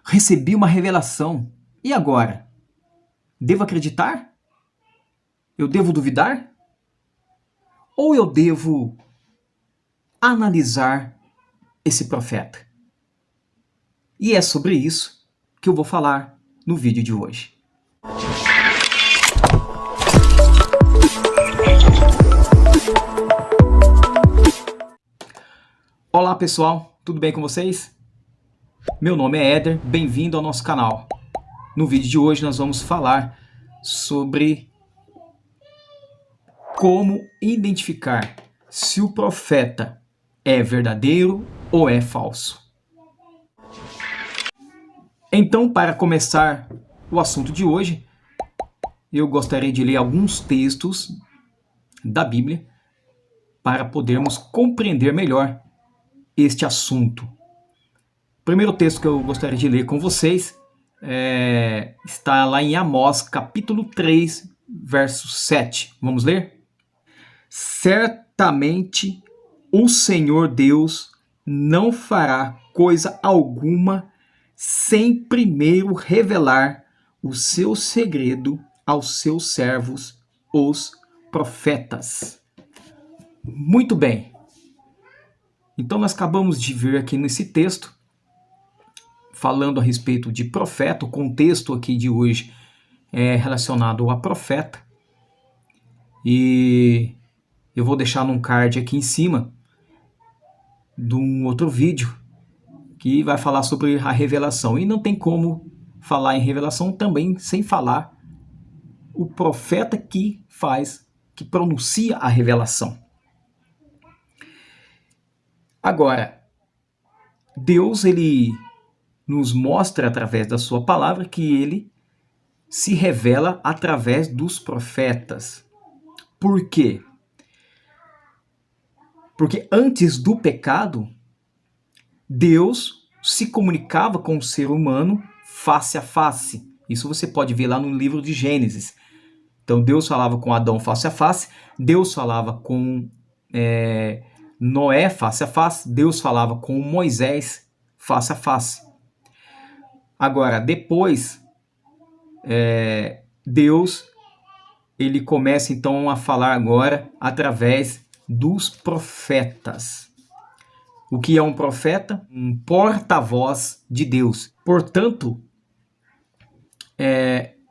Recebi uma revelação. E agora? Devo acreditar? Eu devo duvidar? Ou eu devo analisar esse profeta? E é sobre isso que eu vou falar no vídeo de hoje. Olá pessoal, tudo bem com vocês? Meu nome é Éder, bem-vindo ao nosso canal. No vídeo de hoje nós vamos falar sobre como identificar se o profeta é verdadeiro ou é falso. Então, para começar o assunto de hoje, eu gostaria de ler alguns textos da Bíblia para podermos compreender melhor este assunto. O primeiro texto que eu gostaria de ler com vocês está lá em Amós, capítulo 3, verso 7. Vamos ler? Certamente o Senhor Deus não fará coisa alguma sem primeiro revelar o seu segredo aos seus servos, os profetas. Muito bem. Então nós acabamos de ver aqui nesse texto, falando a respeito de profeta. O contexto aqui de hoje é relacionado a profeta. E eu vou deixar num card aqui em cima de um outro vídeo que vai falar sobre a revelação. E não tem como falar em revelação também sem falar o profeta que pronuncia a revelação. Agora, Deus, ele nos mostra através da sua palavra que ele se revela através dos profetas. Por quê? Porque antes do pecado, Deus se comunicava com o ser humano face a face. Isso você pode ver lá no livro de Gênesis. Então Deus falava com Adão face a face, Deus falava com Noé face a face, Deus falava com Moisés face a face. Agora, depois, Deus ele começa então a falar agora através dos profetas. O que é um profeta? Um porta-voz de Deus. Portanto,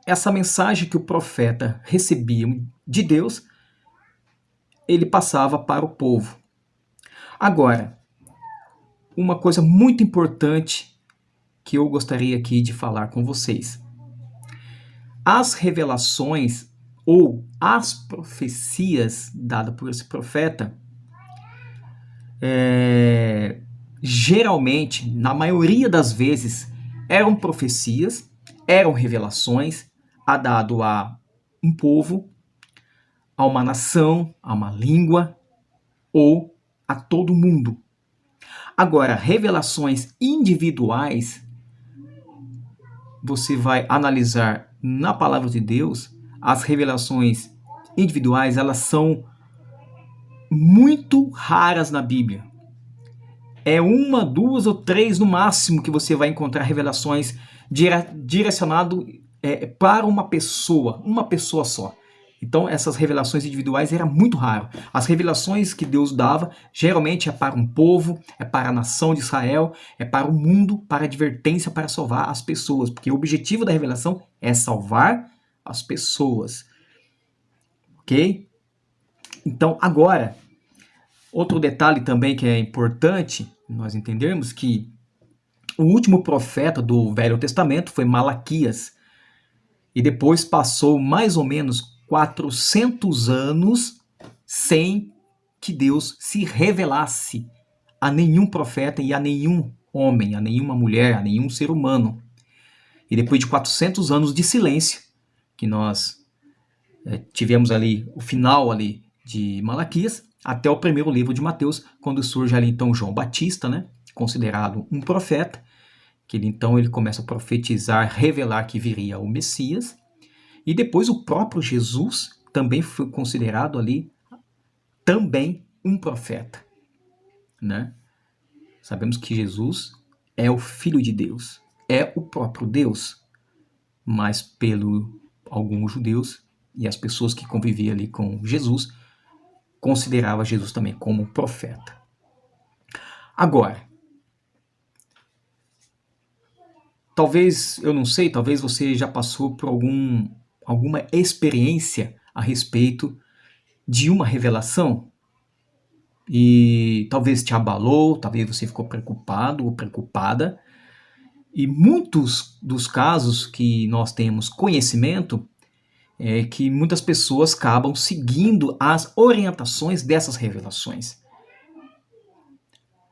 essa mensagem que o profeta recebia de Deus, ele passava para o povo. Agora, uma coisa muito importante que eu gostaria aqui de falar com vocês. As revelações ou as profecias dadas por esse profeta, geralmente, na maioria das vezes, eram profecias, eram revelações dado a um povo, a uma nação, a uma língua ou a todo mundo. Agora, revelações individuais, você vai analisar na palavra de Deus. As revelações individuais, elas são muito raras na Bíblia. É uma, duas ou três no máximo que você vai encontrar revelações direcionado para uma pessoa só. Então essas revelações individuais era muito raro. As revelações que Deus dava geralmente é para um povo, é para a nação de Israel, é para o mundo, para advertência, para salvar as pessoas. Porque o objetivo da revelação é salvar as pessoas. Ok? Então agora, outro detalhe também que é importante nós entendermos, que o último profeta do Velho Testamento foi Malaquias. E depois passou mais ou menos 400 anos sem que Deus se revelasse a nenhum profeta e a nenhum homem, a nenhuma mulher, a nenhum ser humano. E depois de 400 anos de silêncio, que nós tivemos ali o final ali de Malaquias, até o primeiro livro de Mateus, quando surge ali então João Batista, né, considerado um profeta, que ele começa a profetizar, revelar que viria o Messias. E depois o próprio Jesus também foi considerado ali também um profeta, né? Sabemos que Jesus é o Filho de Deus, é o próprio Deus, mas pelo alguns judeus e as pessoas que conviviam ali com Jesus, considerava Jesus também como profeta. Agora, talvez, eu não sei, talvez você já passou por alguma experiência a respeito de uma revelação e talvez te abalou, talvez você ficou preocupado ou preocupada. E muitos dos casos que nós temos conhecimento é que muitas pessoas acabam seguindo as orientações dessas revelações.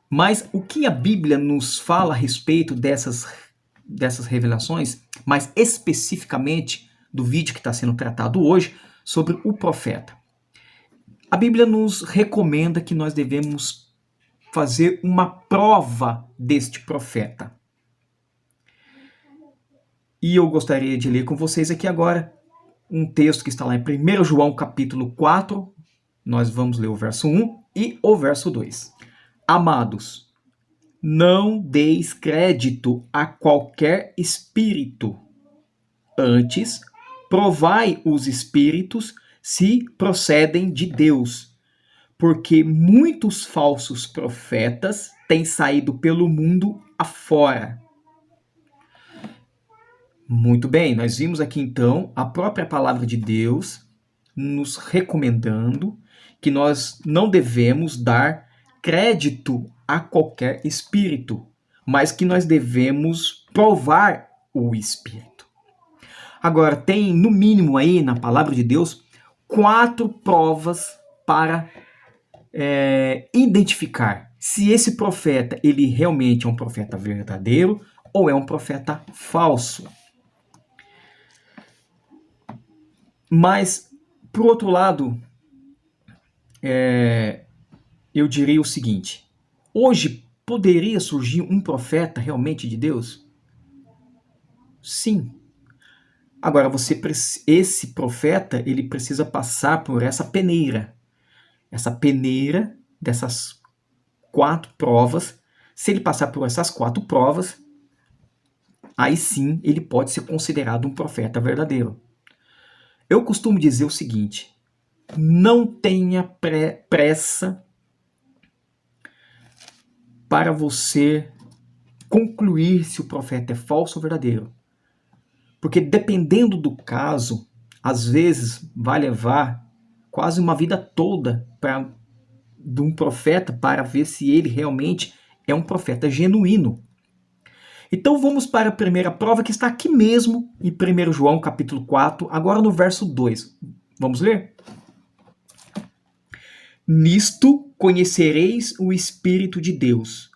Mas o que a Bíblia nos fala a respeito dessas revelações, mais especificamente do vídeo que está sendo tratado hoje sobre o profeta? A Bíblia nos recomenda que nós devemos fazer uma prova deste profeta. E eu gostaria de ler com vocês aqui agora um texto que está lá em 1 João capítulo 4, nós vamos ler o verso 1 e o verso 2. Amados, não deis crédito a qualquer espírito. Antes, provai os espíritos se procedem de Deus, porque muitos falsos profetas têm saído pelo mundo afora. Muito bem, nós vimos aqui então a própria palavra de Deus nos recomendando que nós não devemos dar crédito a qualquer espírito, mas que nós devemos provar o espírito. Agora, tem no mínimo aí na palavra de Deus 4 provas para identificar se esse profeta ele realmente é um profeta verdadeiro ou é um profeta falso. Mas, por outro lado, eu diria o seguinte: hoje poderia surgir um profeta realmente de Deus? Sim. Agora, esse profeta ele precisa passar por essa peneira dessas 4 provas. Se ele passar por essas 4 provas, aí sim ele pode ser considerado um profeta verdadeiro. Eu costumo dizer o seguinte: não tenha pressa para você concluir se o profeta é falso ou verdadeiro. Porque dependendo do caso, às vezes vai levar quase uma vida toda de um profeta para ver se ele realmente é um profeta genuíno. Então vamos para a primeira prova que está aqui mesmo em 1 João capítulo 4, agora no verso 2. Vamos ler? Nisto conhecereis o Espírito de Deus.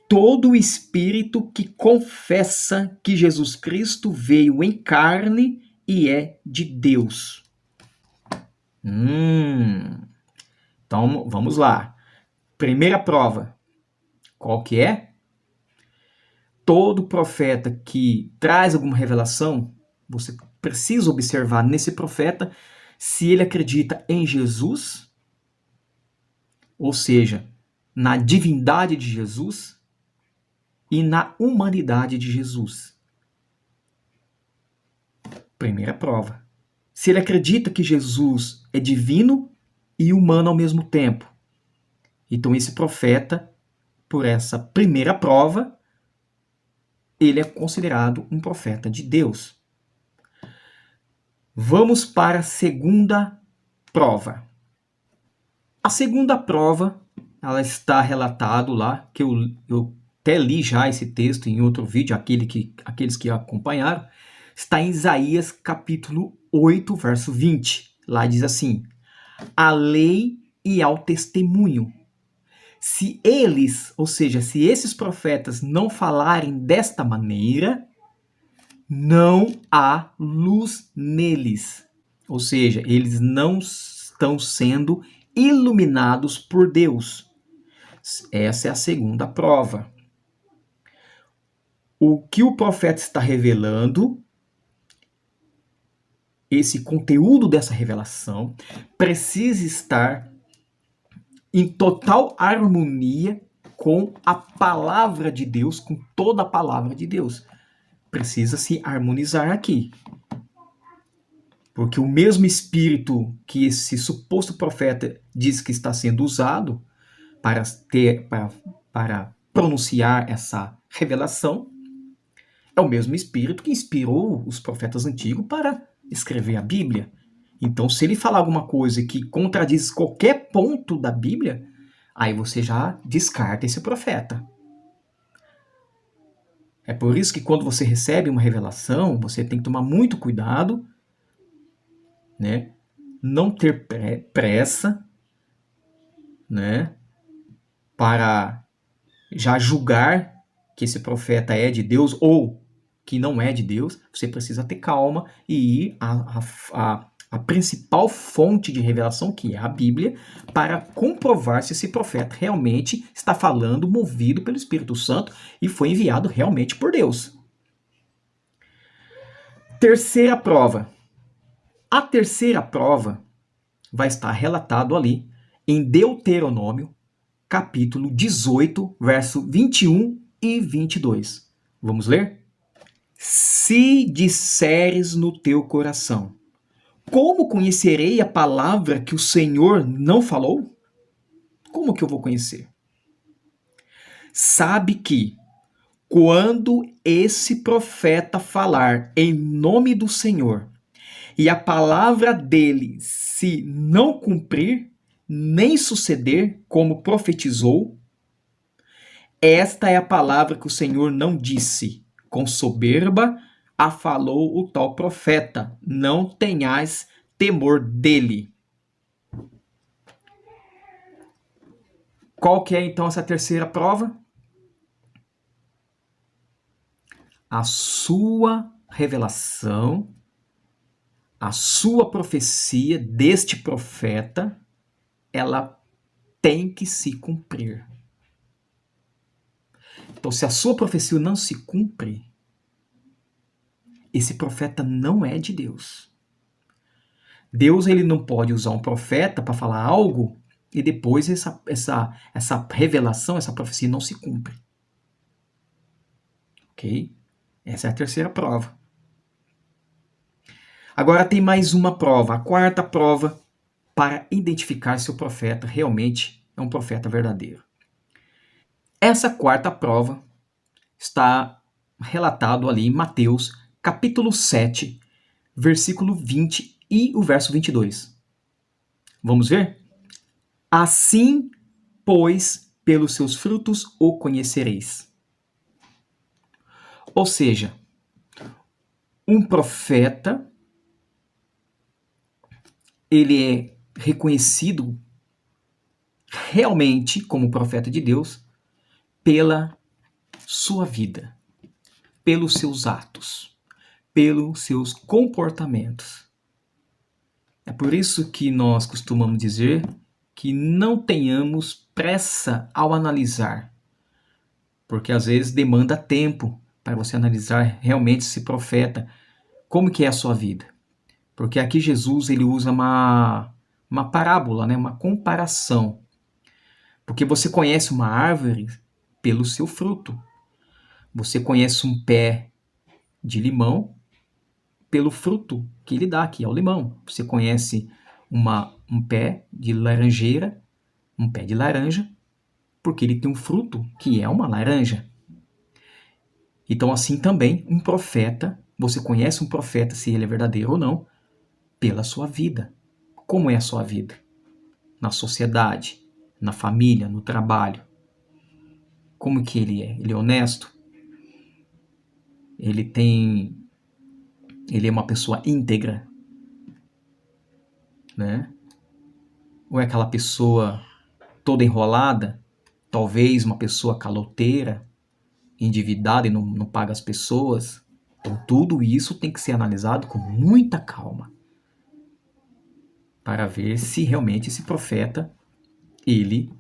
Todo espírito que confessa que Jesus Cristo veio em carne e é de Deus. Então vamos lá. Primeira prova. Qual que é? Todo profeta que traz alguma revelação, você precisa observar nesse profeta se ele acredita em Jesus, ou seja, na divindade de Jesus e na humanidade de Jesus. Primeira prova. Se ele acredita que Jesus é divino e humano ao mesmo tempo. Então esse profeta, por essa primeira prova, ele é considerado um profeta de Deus. Vamos para a segunda prova. A segunda prova, ela está relatado lá, que eu até li já esse texto em outro vídeo, aqueles que acompanharam, está em Isaías capítulo 8, verso 20. Lá diz assim: a lei e ao testemunho. Se eles, ou seja, se esses profetas não falarem desta maneira, não há luz neles. Ou seja, eles não estão sendo iluminados por Deus. Essa é a segunda prova. O que o profeta está revelando, esse conteúdo dessa revelação, precisa estar em total harmonia com a palavra de Deus, com toda a palavra de Deus. precisa se harmonizar aqui. Porque o mesmo espírito que esse suposto profeta diz que está sendo usado para pronunciar essa revelação, é o mesmo espírito que inspirou os profetas antigos para escrever a Bíblia. Então, se ele falar alguma coisa que contradiz qualquer ponto da Bíblia, aí você já descarta esse profeta. É por isso que quando você recebe uma revelação, você tem que tomar muito cuidado, né? Não ter pressa, né? Para já julgar que esse profeta é de Deus ou que não é de Deus. Você precisa ter calma e ir à principal fonte de revelação, que é a Bíblia, para comprovar se esse profeta realmente está falando movido pelo Espírito Santo e foi enviado realmente por Deus. Terceira prova. A terceira prova vai estar relatado ali em Deuteronômio, capítulo 18, verso 21 e 22. Vamos ler? Se disseres no teu coração, como conhecerei a palavra que o Senhor não falou? Como que eu vou conhecer? Sabe que, quando esse profeta falar em nome do Senhor, e a palavra dele se não cumprir, nem suceder como profetizou, esta é a palavra que o Senhor não disse. Com soberba a falou o tal profeta. Não tenhais temor dele. Qual que é então essa terceira prova? A sua revelação, a sua profecia deste profeta, ela tem que se cumprir. Então, se a sua profecia não se cumpre, esse profeta não é de Deus. Deus, ele não pode usar um profeta para falar algo e depois essa revelação, essa profecia não se cumpre. Ok? Essa é a terceira prova. Agora tem mais uma prova, a quarta prova, para identificar se o profeta realmente é um profeta verdadeiro. Essa quarta prova está relatado ali em Mateus, capítulo 7, versículo 20 e o verso 22. Vamos ver? Assim, pois, pelos seus frutos o conhecereis. Ou seja, um profeta, ele é reconhecido realmente como profeta de Deus pela sua vida, pelos seus atos, pelos seus comportamentos. É por isso que nós costumamos dizer que não tenhamos pressa ao analisar, porque às vezes demanda tempo para você analisar realmente esse profeta, como que é a sua vida. Porque aqui Jesus ele usa uma parábola, né? Uma comparação. Porque você conhece uma árvore pelo seu fruto. Você conhece um pé de limão pelo fruto que ele dá, que é o limão. Você conhece um pé de laranjeira, um pé de laranja, porque ele tem um fruto que é uma laranja. Então, assim também, um profeta, você conhece um profeta, se ele é verdadeiro ou não, pela sua vida. Como é a sua vida? Na sociedade, na família, no trabalho. Como que ele é? Ele é honesto? Ele é uma pessoa íntegra? Né? Ou é aquela pessoa toda enrolada? Talvez uma pessoa caloteira, endividada e não paga as pessoas? Então tudo isso tem que ser analisado com muita calma para ver se realmente esse profeta ele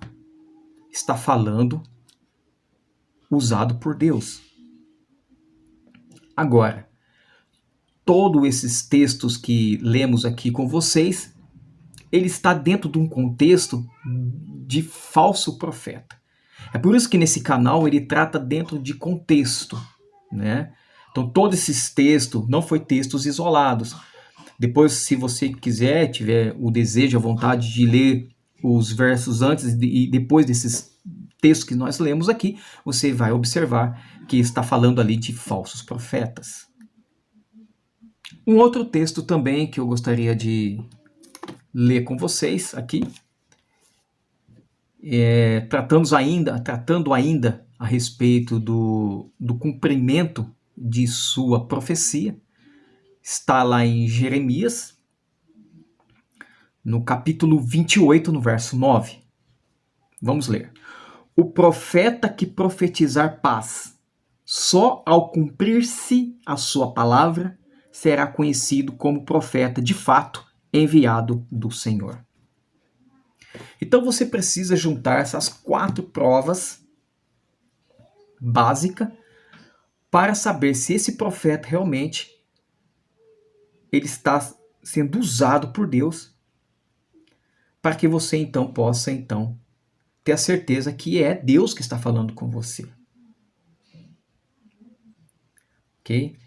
está falando usado por Deus. Agora, todos esses textos que lemos aqui com vocês, ele está dentro de um contexto de falso profeta. É por isso que nesse canal ele trata dentro de contexto, né? Então, todos esses textos não foi textos isolados. Depois, se você quiser, tiver o desejo, a vontade de ler os versos antes e depois desses textos que nós lemos aqui, você vai observar que está falando ali de falsos profetas. Um outro texto também que eu gostaria de ler com vocês aqui, tratando ainda a respeito do cumprimento de sua profecia, está lá em Jeremias, no capítulo 28, no verso 9. Vamos ler. O profeta que profetizar paz, só ao cumprir-se a sua palavra, será conhecido como profeta de fato enviado do Senhor. Então você precisa juntar essas 4 provas básicas para saber se esse profeta realmente ele está sendo usado por Deus, para que você então possa ter a certeza que é Deus que está falando com você. Ok?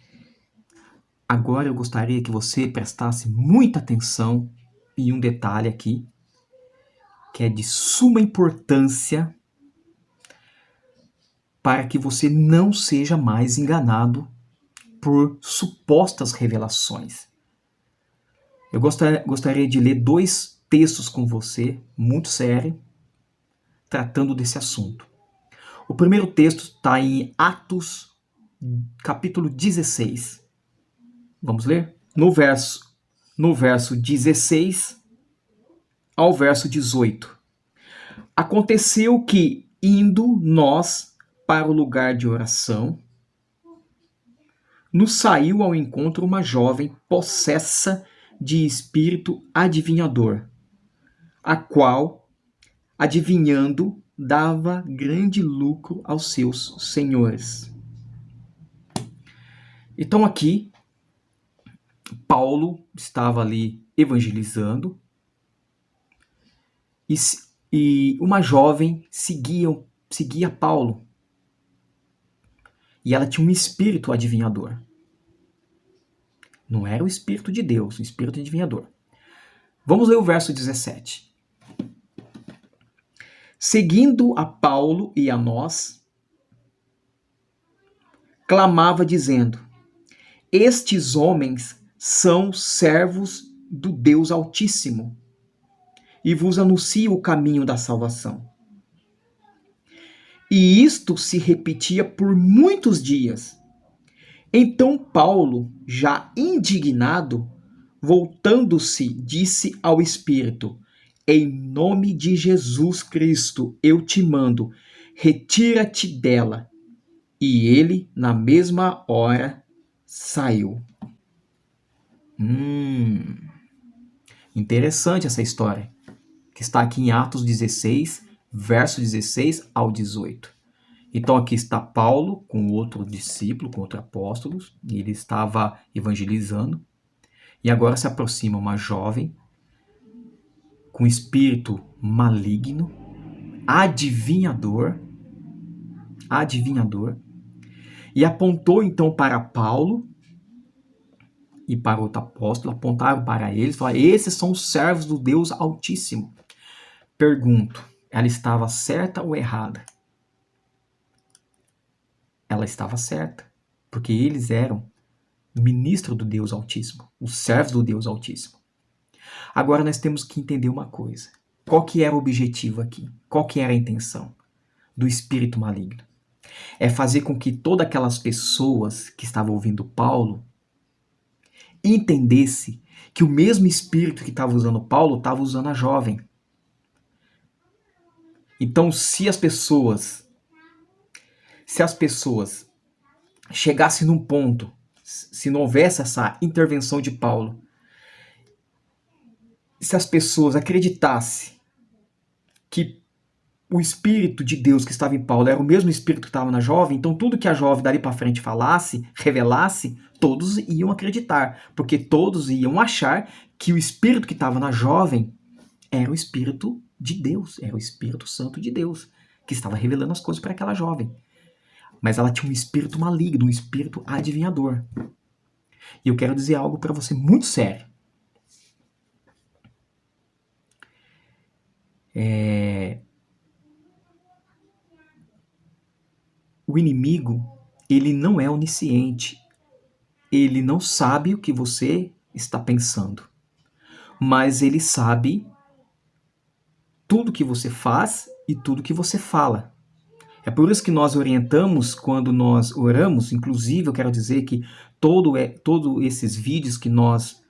Agora eu gostaria que você prestasse muita atenção em um detalhe aqui, que é de suma importância para que você não seja mais enganado por supostas revelações. Eu gostaria de ler 2 textos com você, muito sérios, tratando desse assunto. O primeiro texto está em Atos, capítulo 16. Vamos ler? No verso 16 ao verso 18. Aconteceu que, indo nós para o lugar de oração, nos saiu ao encontro uma jovem possessa de espírito adivinhador, a qual, adivinhando, dava grande lucro aos seus senhores. Então aqui, Paulo estava ali evangelizando e uma jovem seguia Paulo. E ela tinha um espírito adivinhador. Não era o espírito de Deus, o espírito adivinhador. Vamos ler o verso 17. Seguindo a Paulo e a nós, clamava dizendo: estes homens são servos do Deus Altíssimo e vos anuncio o caminho da salvação. E isto se repetia por muitos dias. Então Paulo, já indignado, voltando-se, disse ao Espírito: em nome de Jesus Cristo, eu te mando, retira-te dela. E ele, na mesma hora, saiu. Interessante essa história, que está aqui em Atos 16, verso 16 ao 18. Então aqui está Paulo com outro discípulo, com outro apóstolo, e ele estava evangelizando. E agora se aproxima uma jovem com espírito maligno, adivinhador, e apontou então para Paulo e para outro apóstolo, apontaram para eles, falaram: esses são os servos do Deus Altíssimo. Pergunto, ela estava certa ou errada? Ela estava certa, porque eles eram ministros do Deus Altíssimo, os servos do Deus Altíssimo. Agora nós temos que entender uma coisa. Qual que era o objetivo aqui? Qual que era a intenção do espírito maligno? É fazer com que todas aquelas pessoas que estavam ouvindo Paulo entendesse que o mesmo espírito que estava usando Paulo estava usando a jovem. Então, se as pessoas chegassem num ponto, se não houvesse essa intervenção de Paulo, se as pessoas acreditassem que o Espírito de Deus que estava em Paulo era o mesmo Espírito que estava na jovem, então tudo que a jovem dali para frente falasse, revelasse, todos iam acreditar, porque todos iam achar que o Espírito que estava na jovem era o Espírito de Deus, era o Espírito Santo de Deus, que estava revelando as coisas para aquela jovem. mas ela tinha um espírito maligno, um espírito adivinhador. E eu quero dizer algo para você muito sério. O inimigo, ele não é onisciente. Ele não sabe o que você está pensando. Mas ele sabe tudo que você faz e tudo que você fala. É por isso que nós orientamos quando nós oramos. Inclusive, eu quero dizer que todos esses vídeos que nós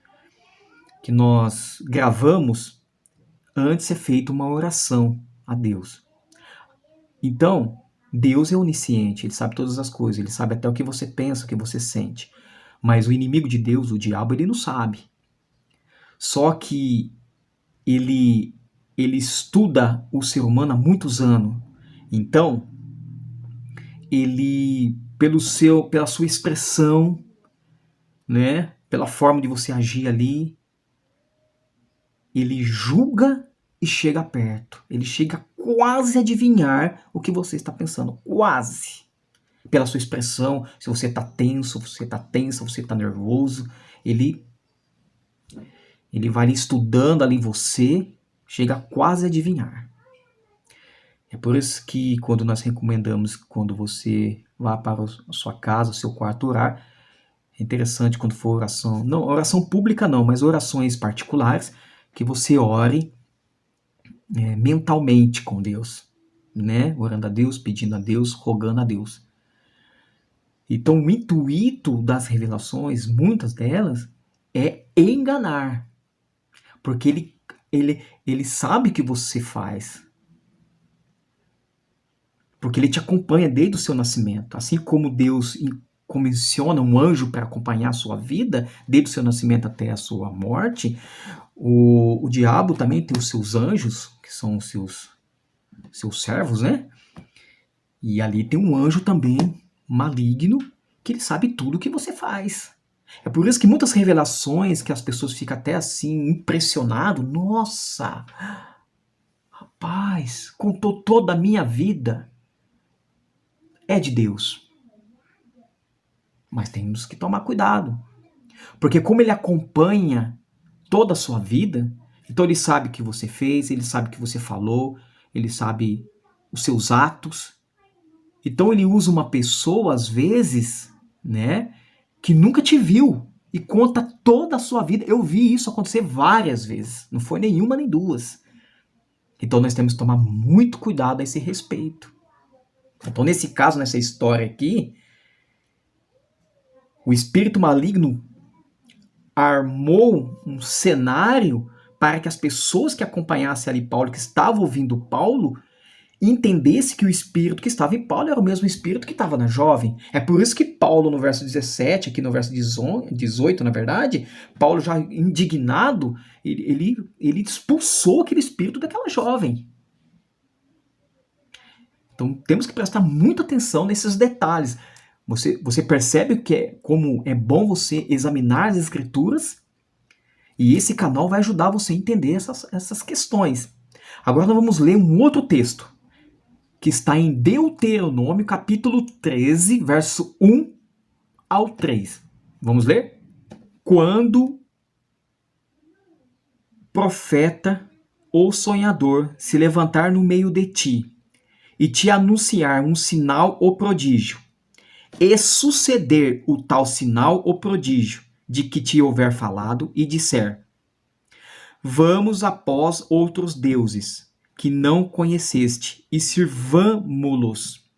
gravamos, antes é feita uma oração a Deus. Então, Deus é onisciente, Ele sabe todas as coisas, Ele sabe até o que você pensa, o que você sente. Mas o inimigo de Deus, o diabo, ele não sabe. Só que ele estuda o ser humano há muitos anos. Então, ele, pela sua expressão, né, pela forma de você agir ali, ele julga e chega perto. Ele chega quase a adivinhar o que você está pensando. Quase. Pela sua expressão, se você está tenso, você está tensa, você está nervoso, ele vai estudando ali você, chega quase a adivinhar. É por isso que quando nós recomendamos, quando você vá para a sua casa, o seu quarto orar, é interessante quando for oração, não oração pública não, mas orações particulares, que você ore mentalmente com Deus, né? Orando a Deus, pedindo a Deus, rogando a Deus. Então o intuito das revelações, muitas delas, é enganar. Porque ele sabe o que você faz. Porque ele te acompanha desde o seu nascimento. Assim como Deus comissiona um anjo para acompanhar a sua vida, desde o seu nascimento até a sua morte, o diabo também tem os seus anjos, que são os seus servos, né? E ali tem um anjo também maligno, que ele sabe tudo o que você faz. É por isso que muitas revelações que as pessoas ficam até assim impressionadas. Nossa, rapaz, contou toda a minha vida. É de Deus. Mas temos que tomar cuidado. Porque como ele acompanha toda a sua vida, então ele sabe o que você fez, ele sabe o que você falou, ele sabe os seus atos. Então ele usa uma pessoa, às vezes, né, que nunca te viu e conta toda a sua vida. Eu vi isso acontecer várias vezes. Não foi nenhuma nem duas. Então nós temos que tomar muito cuidado a esse respeito. Então nesse caso, nessa história aqui, o espírito maligno armou um cenário para que as pessoas que acompanhassem ali Paulo, que estavam ouvindo Paulo, entendesse que o espírito que estava em Paulo era o mesmo espírito que estava na jovem. É por isso que Paulo, no verso 17, aqui no verso 18, na verdade, Paulo já indignado, ele expulsou aquele espírito daquela jovem. Então temos que prestar muita atenção nesses detalhes. Você percebe como é bom você examinar as escrituras, e esse canal vai ajudar você a entender essas questões. Agora nós vamos ler um outro texto, que está em Deuteronômio, capítulo 13, verso 1 ao 3. Vamos ler? Quando profeta ou sonhador se levantar no meio de ti e te anunciar um sinal ou prodígio, e suceder o tal sinal ou prodígio de que te houver falado, e disser: vamos após outros deuses que não conheceste, e sirvamo-los.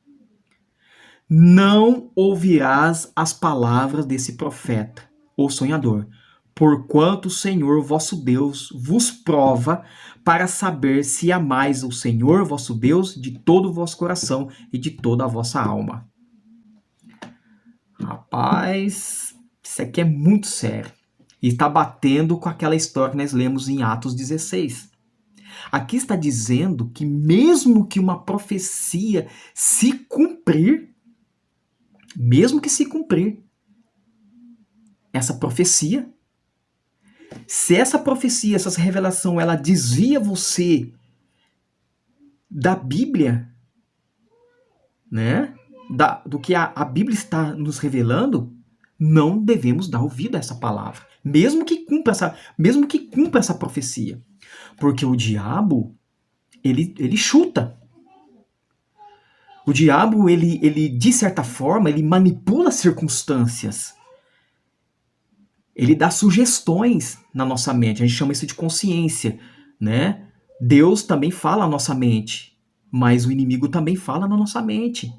Não ouvirás as palavras desse profeta ou sonhador, porquanto o Senhor vosso Deus vos prova para saber se amais o Senhor vosso Deus de todo o vosso coração e de toda a vossa alma. Rapaz, isso aqui é muito sério. E está batendo com aquela história que nós lemos em Atos 16. Aqui está dizendo que mesmo que uma profecia se cumprir, essa profecia, se essa profecia, essa revelação, ela desvia você da Bíblia, né? do que a Bíblia está nos revelando, não devemos dar ouvido a essa palavra, mesmo que cumpra essa profecia. Porque o diabo, ele chuta. O diabo, ele de certa forma, ele manipula as circunstâncias. Ele dá sugestões na nossa mente. A gente chama isso de consciência, né? Deus também fala na nossa mente, mas o inimigo também fala na nossa mente.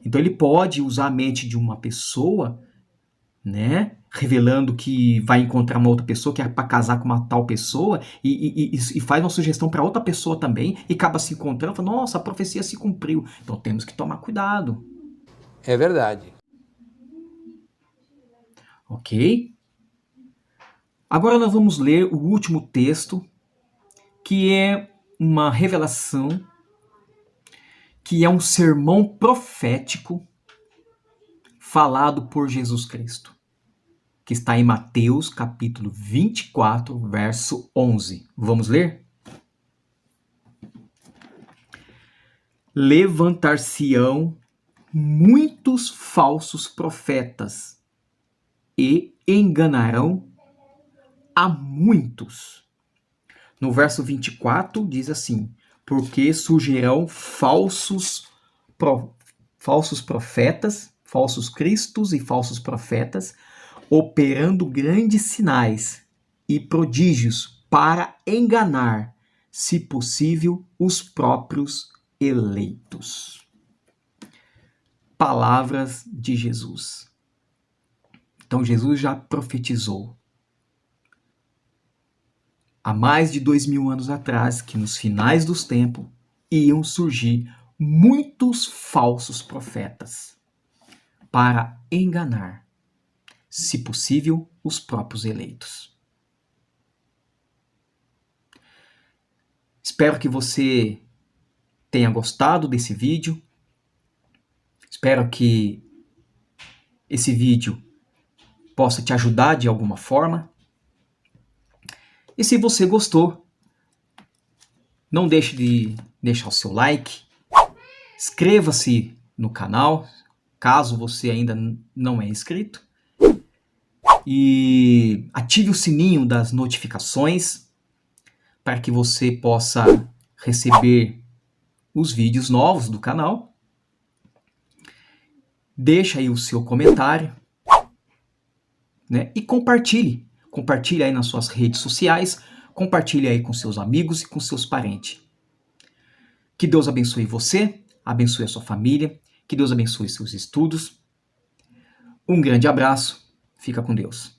Então ele pode usar a mente de uma pessoa, né, revelando que vai encontrar uma outra pessoa, que é para casar com uma tal pessoa, e faz uma sugestão para outra pessoa também, e acaba se encontrando, fala, nossa, a profecia se cumpriu. Então temos que tomar cuidado. É verdade. Ok? Agora nós vamos ler o último texto, que é uma revelação, que é um sermão profético falado por Jesus Cristo, que está em Mateus capítulo 24, verso 11. Vamos ler? Levantar-se-ão muitos falsos profetas e enganarão a muitos. No verso 24 diz assim, porque surgirão falsos profetas, falsos cristos e falsos profetas, operando grandes sinais e prodígios para enganar, se possível, os próprios eleitos. Palavras de Jesus. Então Jesus já profetizou há mais de 2000 anos atrás que nos finais dos tempos iam surgir muitos falsos profetas para enganar, se possível, os próprios eleitos. Espero que você tenha gostado desse vídeo. Espero que esse vídeo possa te ajudar de alguma forma. E se você gostou, não deixe de deixar o seu like, inscreva-se no canal, caso você ainda não é inscrito, e ative o sininho das notificações para que você possa receber os vídeos novos do canal. Deixa aí o seu comentário, né? E compartilhe. Compartilhe aí nas suas redes sociais, compartilhe aí com seus amigos e com seus parentes. Que Deus abençoe você, abençoe a sua família, que Deus abençoe seus estudos. Um grande abraço, fica com Deus.